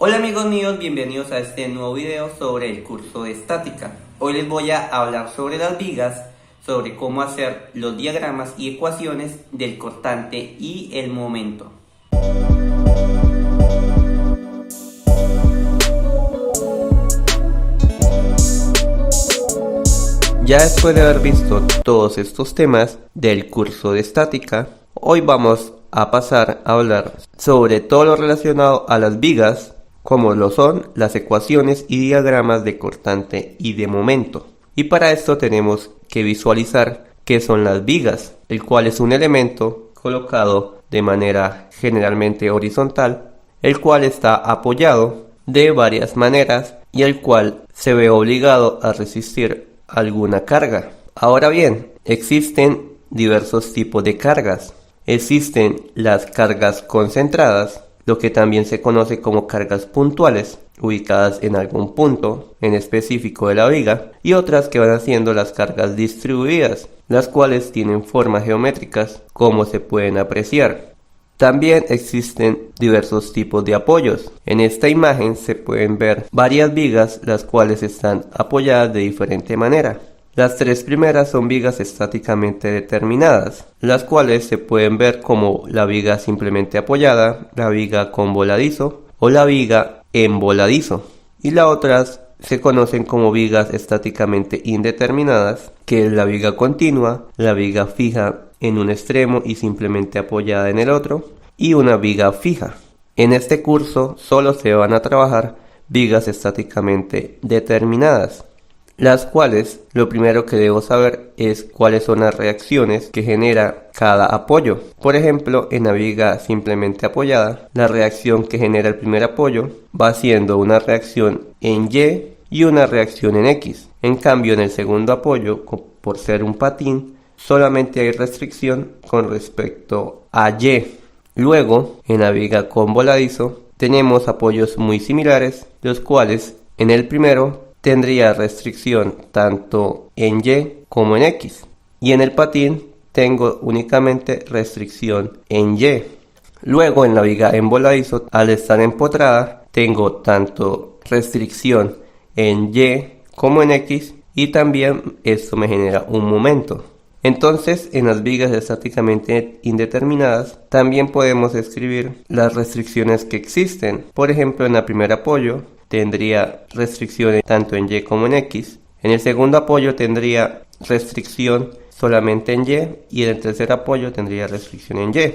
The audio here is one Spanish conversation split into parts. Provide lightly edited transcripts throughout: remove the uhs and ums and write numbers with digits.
Hola amigos míos, bienvenidos a este nuevo video sobre el curso de estática. Hoy les voy a hablar sobre las vigas, sobre cómo hacer los diagramas y ecuaciones del cortante y el momento. Ya después de haber visto todos estos temas del curso de estática, hoy vamos a pasar a hablar sobre todo lo relacionado a las vigas, como lo son las ecuaciones y diagramas de cortante y de momento. Y para esto tenemos que visualizar qué son las vigas, el cual es un elemento colocado de manera generalmente horizontal, el cual está apoyado de varias maneras y el cual se ve obligado a resistir alguna carga. Ahora bien, existen diversos tipos de cargas. Existen las cargas concentradas, lo que también se conoce como cargas puntuales, ubicadas en algún punto en específico de la viga, y otras que van siendo las cargas distribuidas, las cuales tienen formas geométricas como se pueden apreciar. También existen diversos tipos de apoyos. En esta imagen se pueden ver varias vigas, las cuales están apoyadas de diferente manera. Las tres primeras son vigas estáticamente determinadas, las cuales se pueden ver como la viga simplemente apoyada, la viga con voladizo o la viga en voladizo. Y las otras se conocen como vigas estáticamente indeterminadas, que es la viga continua, la viga fija en un extremo y simplemente apoyada en el otro, y una viga fija. En este curso solo se van a trabajar vigas estáticamente determinadas, las cuales lo primero que debo saber es cuáles son las reacciones que genera cada apoyo. Por ejemplo, en la viga simplemente apoyada, la reacción que genera el primer apoyo va siendo una reacción en Y una reacción en X. En cambio, en el segundo apoyo, por ser un patín, solamente hay restricción con respecto a Y. Luego, en la viga con voladizo, tenemos apoyos muy similares, los cuales en el primero tendría restricción tanto en Y como en X, y en el patín tengo únicamente restricción en Y. Luego en la viga en voladizo, al estar empotrada, tengo tanto restricción en Y como en X, y también esto me genera un momento. Entonces, en las vigas estáticamente indeterminadas también podemos escribir las restricciones que existen. Por ejemplo, en el primer apoyo tendría restricciones tanto en Y como en X. En el segundo apoyo tendría restricción solamente en Y en el tercer apoyo tendría restricción en Y.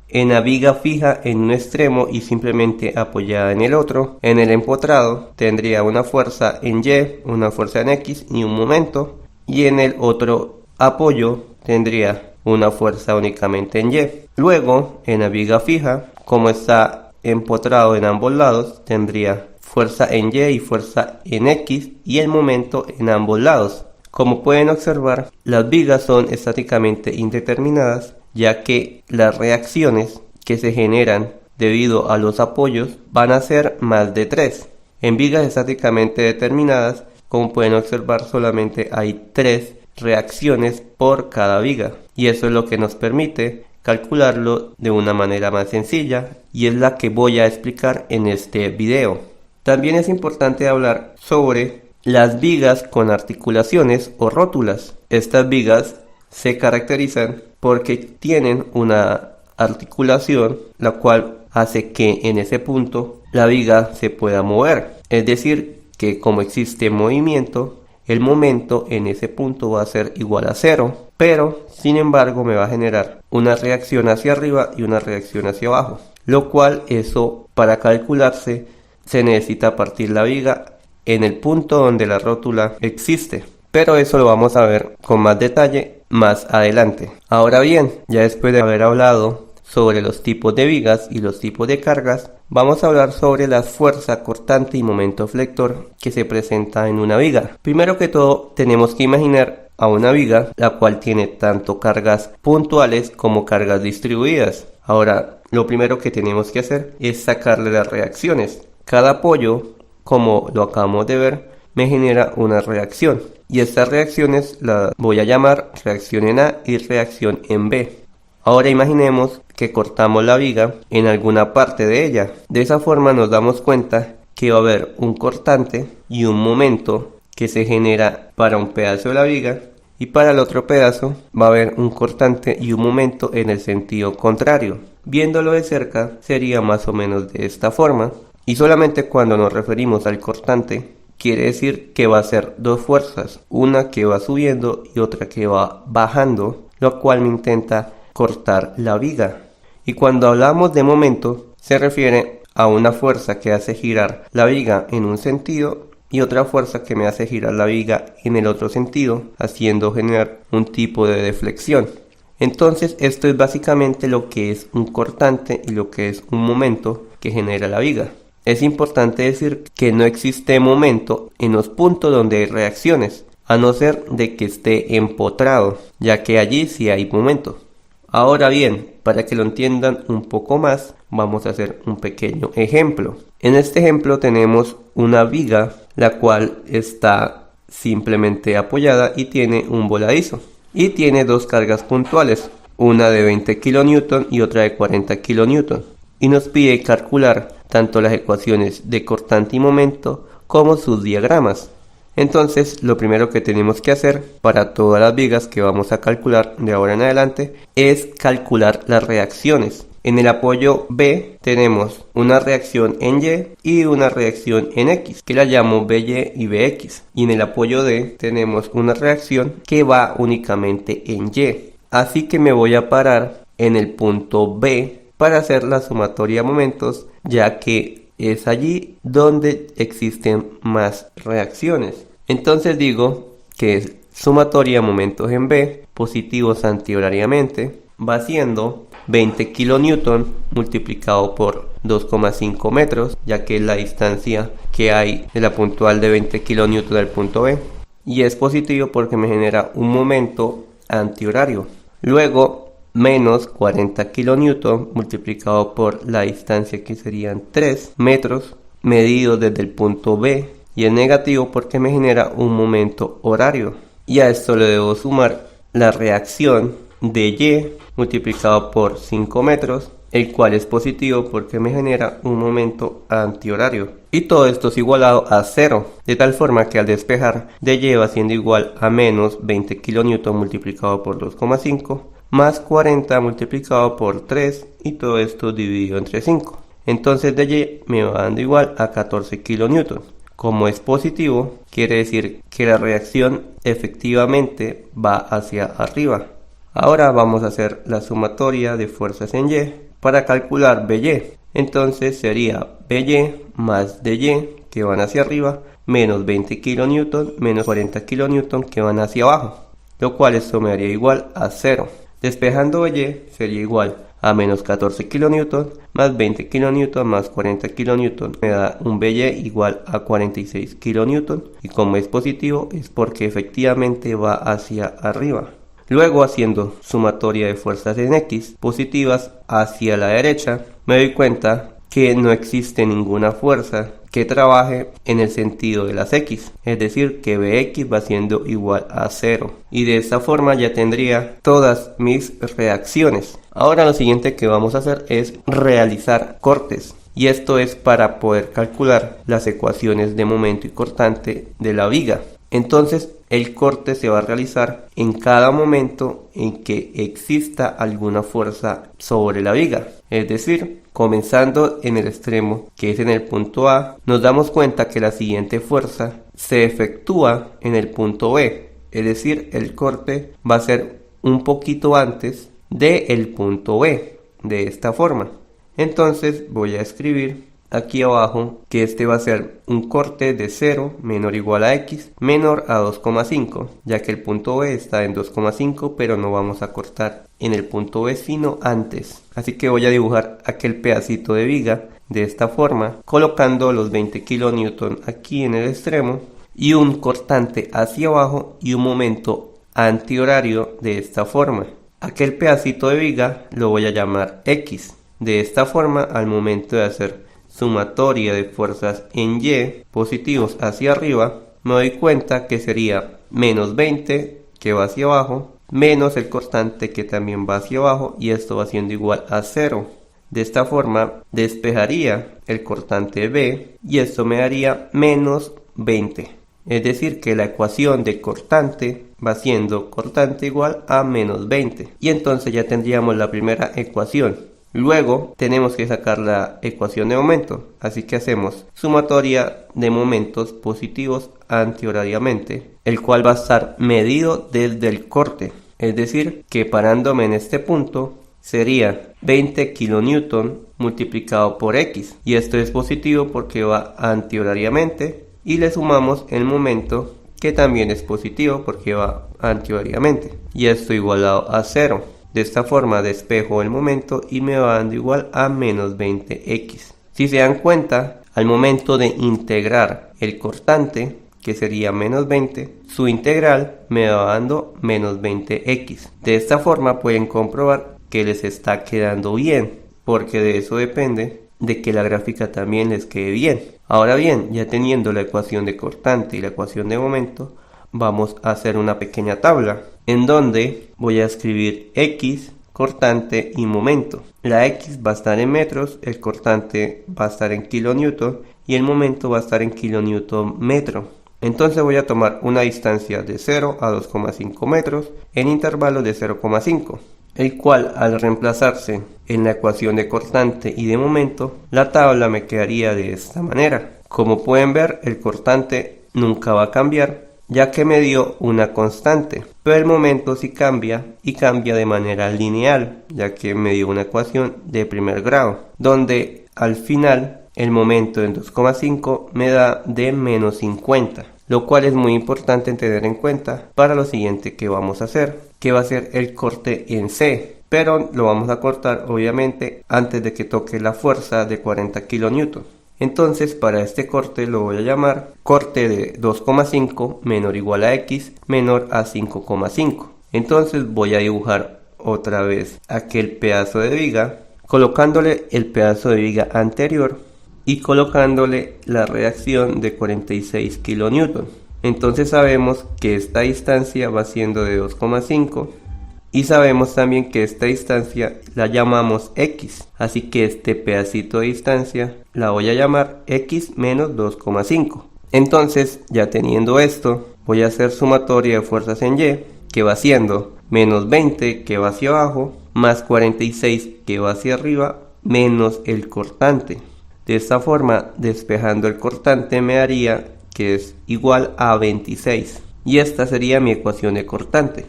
En la viga fija en un extremo y simplemente apoyada en el otro, en el empotrado tendría una fuerza en Y, una fuerza en X y un momento. Y en el otro apoyo tendría una fuerza únicamente en Y. Luego, en la viga fija, como está empotrado en ambos lados, tendría fuerza en Y y fuerza en X y el momento en ambos lados. Como pueden observar, las vigas son estáticamente indeterminadas, ya que las reacciones que se generan debido a los apoyos van a ser más de 3. En vigas estáticamente determinadas, como pueden observar, solamente hay 3 reacciones por cada viga, y eso es lo que nos permite calcularlo de una manera más sencilla, y es la que voy a explicar en este video. También es importante hablar sobre las vigas con articulaciones o rótulas. Estas vigas se caracterizan porque tienen una articulación, la cual hace que en ese punto la viga se pueda mover. Es decir, que como existe movimiento, el momento en ese punto va a ser igual a 0, pero sin embargo me va a generar una reacción hacia arriba y una reacción hacia abajo, lo cual eso para calcularse se necesita partir la viga en el punto donde la rótula existe, pero eso lo vamos a ver con más detalle más adelante. Ahora bien, ya después de haber hablado sobre los tipos de vigas y los tipos de cargas, vamos a hablar sobre la fuerza cortante y momento flector que se presenta en una viga. Primero que todo, tenemos que imaginar a una viga la cual tiene tanto cargas puntuales como cargas distribuidas. Ahora, lo primero que tenemos que hacer es sacarle las reacciones. Cada apoyo, como lo acabamos de ver, me genera una reacción, y estas reacciones las voy a llamar reacción en A y reacción en B. Ahora imaginemos que cortamos la viga en alguna parte de ella. De esa forma nos damos cuenta que va a haber un cortante y un momento que se genera para un pedazo de la viga, y para el otro pedazo va a haber un cortante y un momento en el sentido contrario. Viéndolo de cerca sería más o menos de esta forma, y solamente cuando nos referimos al cortante quiere decir que va a ser dos fuerzas, una que va subiendo y otra que va bajando, lo cual me intenta cortar la viga. Y cuando hablamos de momento se refiere a una fuerza que hace girar la viga en un sentido y otra fuerza que me hace girar la viga en el otro sentido, haciendo generar un tipo de deflexión. Entonces esto es básicamente lo que es un cortante y lo que es un momento que genera la viga. Es importante decir que no existe momento en los puntos donde hay reacciones, a no ser de que esté empotrado, ya que allí sí hay momento. Ahora bien, para que lo entiendan un poco más, vamos a hacer un pequeño ejemplo. En este ejemplo tenemos una viga, la cual está simplemente apoyada y tiene un voladizo. Y tiene dos cargas puntuales, una de 20 kN y otra de 40 kN. Y nos pide calcular tanto las ecuaciones de cortante y momento como sus diagramas. Entonces lo primero que tenemos que hacer para todas las vigas que vamos a calcular de ahora en adelante es calcular las reacciones. En el apoyo B tenemos una reacción en Y y una reacción en X, que la llamo BY y BX. Y en el apoyo D tenemos una reacción que va únicamente en Y. Así que me voy a parar en el punto B para hacer la sumatoria de momentos, ya que es allí donde existen más reacciones. Entonces digo que es sumatoria de momentos en B, positivos antihorariamente, va siendo 20 kN multiplicado por 2,5 metros, ya que es la distancia que hay de la puntual de 20 kN del punto B, y es positivo porque me genera un momento antihorario. Luego menos 40 kN multiplicado por la distancia, que serían 3 metros medido desde el punto B, y es negativo porque me genera un momento horario. Y a esto le debo sumar la reacción de Y multiplicado por 5 metros, el cual es positivo porque me genera un momento antihorario. Y todo esto es igualado a 0, de tal forma que al despejar de Y va siendo igual a menos 20 kN multiplicado por 2,5 más 40 multiplicado por 3, y todo esto dividido entre 5. Entonces de Y me va dando igual a 14 kN. Como es positivo, quiere decir que la reacción efectivamente va hacia arriba. Ahora vamos a hacer la sumatoria de fuerzas en Y para calcular BY. Entonces sería BY más DY, que van hacia arriba, menos 20 kN menos 40 kN que van hacia abajo, lo cual esto me daría igual a 0. Despejando BY sería igual a menos 14 kN más 20 kN más 40 kN, me da un BY igual a 46 kN, y como es positivo es porque efectivamente va hacia arriba. Luego, haciendo sumatoria de fuerzas en X positivas hacia la derecha, me doy cuenta que no existe ninguna fuerza que trabaje en el sentido de las X, es decir que Bx va siendo igual a 0, y de esta forma ya tendría todas mis reacciones. Ahora lo siguiente que vamos a hacer es realizar cortes, y esto es para poder calcular las ecuaciones de momento y cortante de la viga. Entonces el corte se va a realizar en cada momento en que exista alguna fuerza sobre la viga, es decir, comenzando en el extremo que es en el punto A, nos damos cuenta que la siguiente fuerza se efectúa en el punto B, es decir, el corte va a ser un poquito antes del punto B, de esta forma. Entonces voy a escribir aquí abajo que este va a ser un corte de 0 menor o igual a X menor a 2,5, ya que el punto B está en 2,5, pero no vamos a cortar en el punto B sino antes. Así que voy a dibujar aquel pedacito de viga de esta forma, colocando los 20 kN aquí en el extremo y un cortante hacia abajo y un momento antihorario de esta forma. Aquel pedacito de viga lo voy a llamar X. De esta forma, al momento de hacer sumatoria de fuerzas en Y positivos hacia arriba, me doy cuenta que sería menos 20 que va hacia abajo menos el cortante que también va hacia abajo y esto va siendo igual a 0. De esta forma despejaría el cortante B y esto me daría menos 20. Es decir que la ecuación de cortante va siendo cortante igual a menos 20. Y entonces ya tendríamos la primera ecuación. Luego tenemos que sacar la ecuación de momento. Así que hacemos sumatoria de momentos positivos antihorariamente, el cual va a estar medido desde el corte. Es decir que parándome en este punto sería 20 kN multiplicado por X. Y esto es positivo porque va antihorariamente. Y le sumamos el momento que también es positivo porque va antihorariamente. Y esto igualado a 0. De esta forma despejo el momento y me va dando igual a menos 20x. Si se dan cuenta, al momento de integrar el cortante, que sería menos 20, su integral me va dando menos 20x. De esta forma pueden comprobar que les está quedando bien, porque de eso depende de que la gráfica también les quede bien. Ahora bien, ya teniendo la ecuación de cortante y la ecuación de momento, vamos a hacer una pequeña tabla en donde voy a escribir X, cortante y momento. La X va a estar en metros, el cortante va a estar en kilonewton y el momento va a estar en kilonewton metro. Entonces voy a tomar una distancia de 0 a 2,5 metros en intervalos de 0,5, el cual al reemplazarse en la ecuación de cortante y de momento, la tabla me quedaría de esta manera. Como pueden ver, el cortante nunca va a cambiar, ya que me dio una constante, pero el momento sí cambia y cambia de manera lineal, ya que me dio una ecuación de primer grado, donde al final el momento en 2,5 me da de menos 50, lo cual es muy importante tener en cuenta para lo siguiente que vamos a hacer, que va a ser el corte en C, pero lo vamos a cortar obviamente antes de que toque la fuerza de 40 kN. Entonces para este corte lo voy a llamar corte de 2,5 menor o igual a X menor a 5,5. Entonces voy a dibujar otra vez aquel pedazo de viga, colocándole el pedazo de viga anterior y colocándole la reacción de 46 kN. Entonces sabemos que esta distancia va siendo de 2,5 y sabemos también que esta distancia la llamamos X, así que este pedacito de distancia la voy a llamar X menos 2,5. Entonces, ya teniendo esto, voy a hacer sumatoria de fuerzas en Y, que va siendo menos 20 que va hacia abajo, más 46 que va hacia arriba, menos el cortante. De esta forma, despejando el cortante me daría que es igual a 26. Y esta sería mi ecuación de cortante.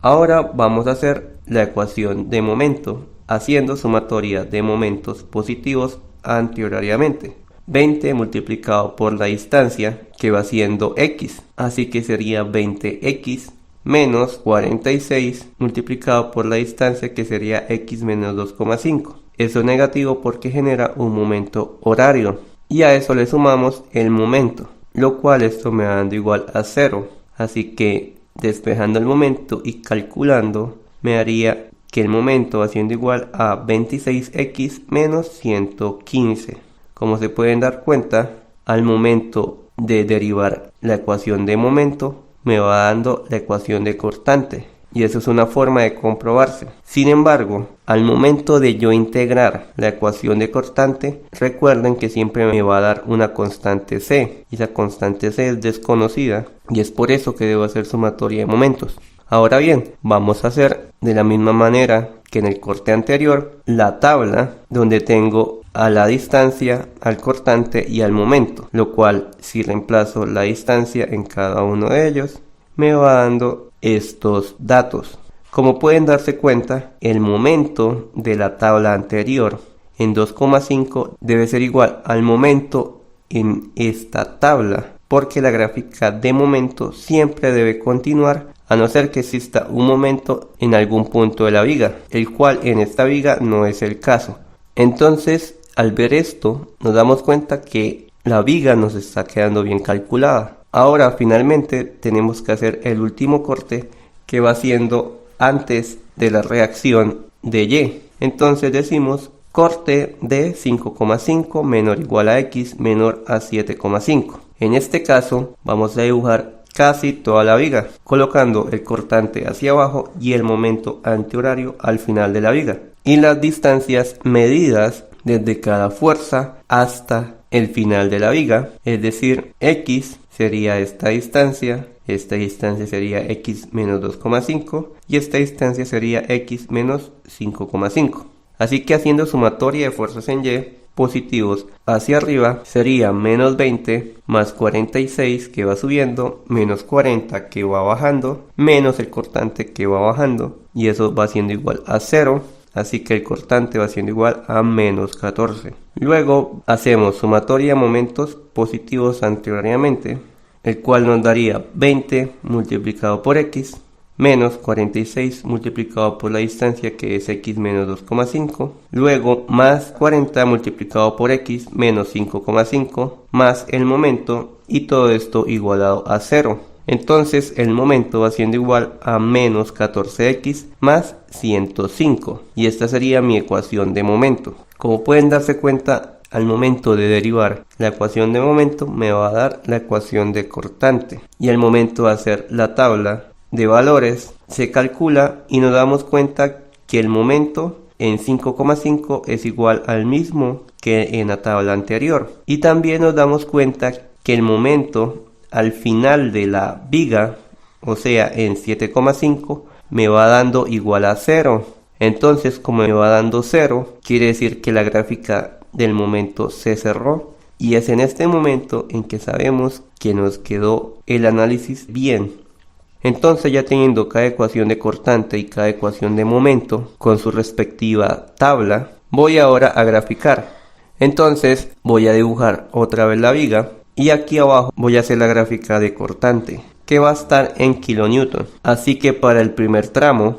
Ahora vamos a hacer la ecuación de momento, haciendo sumatoria de momentos positivos antihorariamente. 20 multiplicado por la distancia, que va siendo X, así que sería 20X menos 46 multiplicado por la distancia, que sería X menos 2,5. Eso es negativo porque genera un momento horario. Y a eso le sumamos el momento, lo cual esto me va dando igual a 0. Así que despejando el momento y calculando, me daría que el momento va siendo igual a 26x menos 115. Como se pueden dar cuenta, al momento de derivar la ecuación de momento, me va dando la ecuación de cortante. Y eso es una forma de comprobarse. Sin embargo, al momento de yo integrar la ecuación de cortante, recuerden que siempre me va a dar una constante C. Y la constante C es desconocida y es por eso que debo hacer sumatoria de momentos. Ahora bien, vamos a hacer de la misma manera que en el corte anterior, la tabla donde tengo a la distancia, al cortante y al momento. Lo cual, si reemplazo la distancia en cada uno de ellos, me va dando estos datos. Como pueden darse cuenta, el momento de la tabla anterior en 2,5 debe ser igual al momento en esta tabla, porque la gráfica de momento siempre debe continuar a no ser que exista un momento en algún punto de la viga, el cual en esta viga no es el caso. Entonces, al ver esto, nos damos cuenta que la viga nos está quedando bien calculada. Ahora finalmente tenemos que hacer el último corte, que va siendo antes de la reacción de Y. Entonces decimos corte de 5,5 menor o igual a X menor a 7,5. En este caso vamos a dibujar casi toda la viga, colocando el cortante hacia abajo y el momento antihorario al final de la viga, y las distancias medidas desde cada fuerza hasta el final de la viga, es decir, X sería esta distancia sería X menos 2,5 y esta distancia sería X menos 5,5. Así que haciendo sumatoria de fuerzas en Y, positivos hacia arriba sería menos 20 más 46 que va subiendo, menos 40 que va bajando, menos el cortante que va bajando, y eso va siendo igual a 0. Así que el cortante va siendo igual a menos 14. Luego hacemos sumatoria de momentos positivos anteriormente, el cual nos daría 20 multiplicado por X, menos 46 multiplicado por la distancia, que es X menos 2,5, luego más 40 multiplicado por X menos 5,5, más el momento, y todo esto igualado a 0. Entonces el momento va siendo igual a menos 14x más 105, y esta sería mi ecuación de momento. Como pueden darse cuenta, al momento de derivar la ecuación de momento me va a dar la ecuación de cortante, y al momento de hacer la tabla de valores se calcula y nos damos cuenta que el momento en 5,5 es igual al mismo que en la tabla anterior, y también nos damos cuenta que el momento al final de la viga, o sea en 7,5, me va dando igual a 0. Entonces, como me va dando 0, quiere decir que la gráfica del momento se cerró, y es en este momento en que sabemos que nos quedó el análisis bien. Entonces, ya teniendo cada ecuación de cortante y cada ecuación de momento con su respectiva tabla, voy ahora a graficar. Entonces voy a dibujar otra vez la viga, y aquí abajo voy a hacer la gráfica de cortante, que va a estar en kilonewton. Así que para el primer tramo,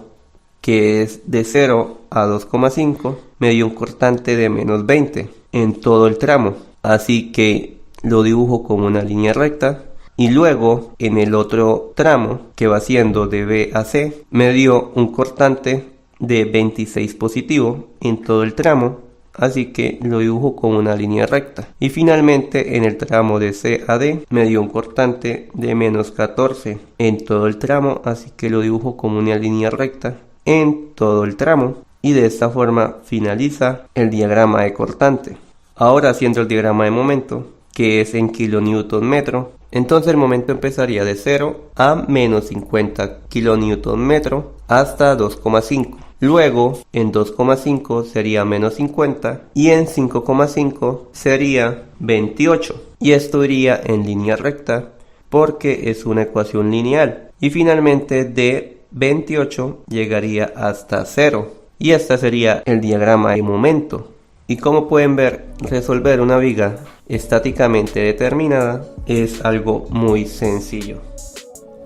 que es de 0 a 2,5, me dio un cortante de menos 20 en todo el tramo. Así que lo dibujo como una línea recta. Y luego en el otro tramo, que va siendo de B a C, me dio un cortante de 26 positivo en todo el tramo. Así que lo dibujo como una línea recta. Y finalmente en el tramo de C a D me dio un cortante de menos 14 en todo el tramo. Así que lo dibujo como una línea recta en todo el tramo. Y de esta forma finaliza el diagrama de cortante. Ahora, haciendo el diagrama de momento, que es en kilonewton metro, entonces el momento empezaría de 0 a menos 50 kilonewton metro hasta 2,5. Luego en 2,5 sería menos 50 y en 5,5 sería 28. Y esto iría en línea recta porque es una ecuación lineal. Y finalmente de 28 llegaría hasta 0. Y este sería el diagrama de momento. Y como pueden ver, resolver una viga estáticamente determinada es algo muy sencillo.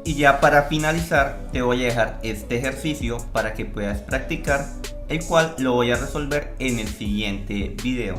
Y ya para finalizar, te voy a dejar este ejercicio para que puedas practicar, el cual lo voy a resolver en el siguiente video.